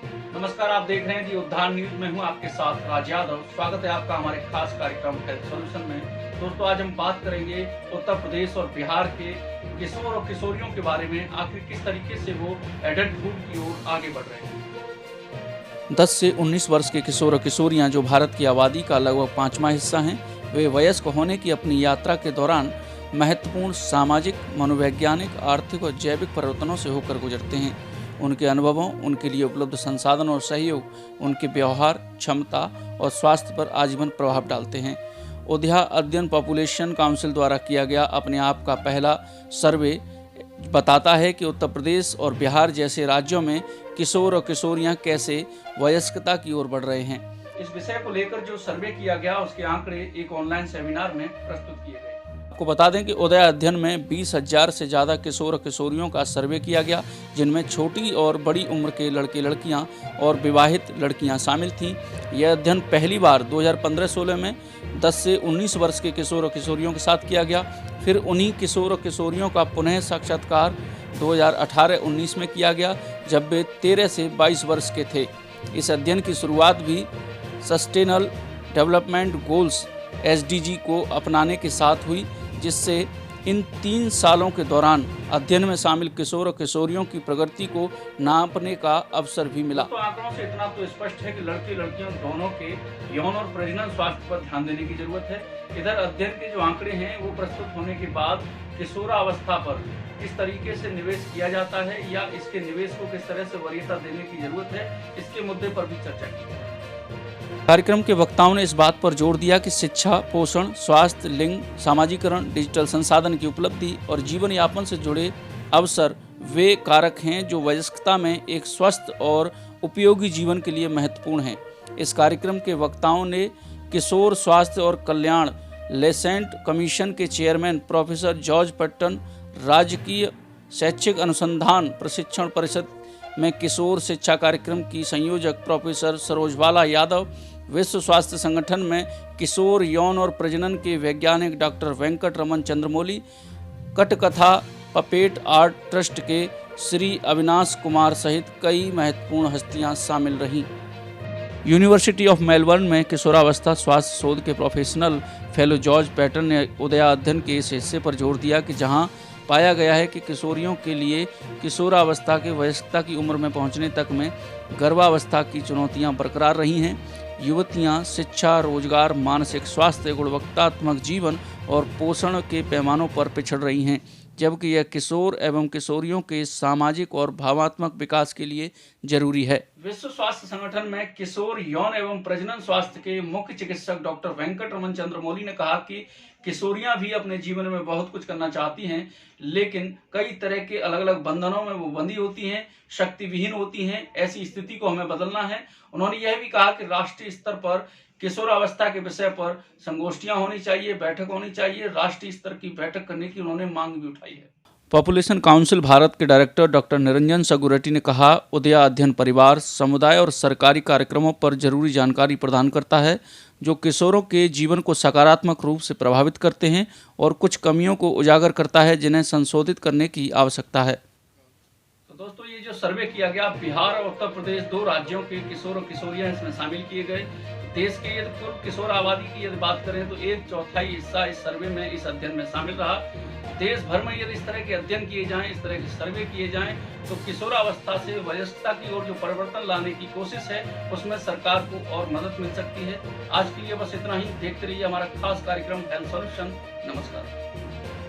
नमस्कार, आप देख रहे हैं दी उद्धार न्यूज में हूं आपके साथ राज यादव। स्वागत है आपका हमारे खास कार्यक्रम हेल्थ सॉल्यूशन में। दोस्तों, आज हम बात करेंगे उत्तर प्रदेश और बिहार के किशोर और किशोरियों के बारे में। आखिर किस तरीके से वो एडल्टहुड की ओर आगे बढ़ रहे हैं। 10 से 19 वर्ष के किशोर और किशोरियां जो भारत की आबादी का लगभग 5वां हिस्सा हैं, वे वयस्क होने की अपनी यात्रा के दौरान महत्वपूर्ण सामाजिक, मनोवैज्ञानिक, आर्थिक और जैविक परिवर्तनों से होकर गुजरते हैं। उनके अनुभवों, उनके लिए उपलब्ध संसाधन और सहयोग उनके व्यवहार, क्षमता और स्वास्थ्य पर आजीवन प्रभाव डालते हैं। उद्या अध्ययन पॉपुलेशन काउंसिल द्वारा किया गया अपने आप का पहला सर्वे बताता है कि उत्तर प्रदेश और बिहार जैसे राज्यों में किशोर और किशोरियां कैसे वयस्कता की ओर बढ़ रहे हैं। इस विषय को लेकर जो सर्वे किया गया, उसके आंकड़े एक ऑनलाइन सेमिनार में प्रस्तुत किए गए। आपको बता दें कि उदय अध्ययन में 20,000 से ज़्यादा किशोर और किशोरियों का सर्वे किया गया, जिनमें छोटी और बड़ी उम्र के लड़के लड़कियां और विवाहित लड़कियां शामिल थीं। यह अध्ययन पहली बार 2015-16 में 10 से 19 वर्ष के किशोर और किशोरियों के साथ किया गया। फिर उन्हीं किशोर और किशोरियों का पुनः साक्षात्कार 2018-19 में किया गया, जब वे 13 से 22 वर्ष के थे। इस अध्ययन की शुरुआत भी सस्टेनेबल डेवलपमेंट गोल्स (SDG) को अपनाने के साथ हुई, जिससे इन 3 सालों के दौरान अध्ययन में शामिल किशोर और किशोरियों की प्रगति को नापने का अवसर भी मिला। तो आंकड़ों से इतना तो स्पष्ट है कि लड़के लड़कियों दोनों के यौन और प्रजनन स्वास्थ्य पर ध्यान देने की जरूरत है। इधर अध्ययन के जो आंकड़े हैं वो प्रस्तुत होने के बाद किशोरावस्था पर किस तरीके से निवेश किया जाता है या इसके निवेश को किस तरह से वरीयता देने की जरूरत है, इसके मुद्दे पर भी चर्चा की। कार्यक्रम के वक्ताओं ने इस बात पर जोर दिया कि शिक्षा, पोषण, स्वास्थ्य, लिंग समाजीकरण, डिजिटल संसाधन की उपलब्धि और जीवन यापन से जुड़े अवसर वे कारक हैं जो वयस्कता में एक स्वस्थ और उपयोगी जीवन के लिए महत्वपूर्ण हैं। इस कार्यक्रम के वक्ताओं ने किशोर स्वास्थ्य और कल्याण लेसेंट कमीशन के चेयरमैन प्रोफेसर जॉर्ज पैटन, राजकीय शैक्षिक अनुसंधान प्रशिक्षण परिषद में किशोर शिक्षा कार्यक्रम की संयोजक प्रोफेसर सरोजबाला यादव, विश्व स्वास्थ्य संगठन में किशोर यौन और प्रजनन के वैज्ञानिक doctor Venkat Raman Chandramouli, Katkatha puppet art trust के श्री अविनाश कुमार सहित कई महत्वपूर्ण हस्तियां शामिल रहीं। यूनिवर्सिटी ऑफ मेलबर्न में किशोरावस्था स्वास्थ्य शोध के प्रोफेशनल फेलो जॉर्ज पैटन ने उदया अध्ययन के इस हिस्से पर जोर दिया कि जहां पाया गया है कि किशोरियों के लिए किशोरावस्था के वयस्कता की उम्र में पहुंचने तक में गर्भावस्था की चुनौतियां बरकरार रही हैं, युवतियां शिक्षा, रोजगार, मानसिक स्वास्थ्य, गुणवत्तात्मक जीवन और पोषण के पैमानों पर पिछड़ रही हैं, जबकि यह किशोर एवं किशोरियों के सामाजिक और भावनात्मक विकास के लिए जरूरी है। विश्व स्वास्थ्य संगठन में किशोर यौन एवं प्रजनन स्वास्थ्य के मुख्य चिकित्सक डॉक्टर वेंकट रमन चंद्रमौली ने कहा कि किशोरियां भी अपने जीवन में बहुत कुछ करना चाहती हैं, लेकिन कई तरह के अलग अलग बंधनों में वो बंधी होती हैं, शक्ति विहीन होती हैं। ऐसी स्थिति को हमें बदलना है। उन्होंने यह भी कहा कि राष्ट्रीय स्तर पर किशोरावस्था के विषय पर संगोष्ठियां होनी चाहिए, बैठक होनी चाहिए। राष्ट्रीय स्तर की बैठक करने की उन्होंने मांग भी उठाई है। पॉपुलेशन काउंसिल भारत के डायरेक्टर डॉक्टर निरंजन सगुरेटी ने कहा, उदया अध्ययन परिवार, समुदाय और सरकारी कार्यक्रमों पर जरूरी जानकारी प्रदान करता है जो किशोरों के जीवन को सकारात्मक रूप से प्रभावित करते हैं और कुछ कमियों को उजागर करता है जिन्हें संशोधित करने की आवश्यकता है। तो दोस्तों, ये जो सर्वे किया गया, बिहार और उत्तर प्रदेश 2 राज्यों के किशोर और किशोरियां इसमें शामिल किए गए। देश के यदि कुल किशोर आबादी की यदि बात करें तो 1/4 हिस्सा इस सर्वे में, इस अध्ययन में शामिल रहा। देश भर में यदि इस तरह के अध्ययन किए जाएं, इस तरह के सर्वे किए जाएं, तो किशोरावस्था से वयस्कता की ओर जो परिवर्तन लाने की कोशिश है, उसमें सरकार को और मदद मिल सकती है। आज के लिए बस इतना ही। देखते रहिए हमारा खास कार्यक्रम हेल्थ सॉल्यूशन। नमस्कार।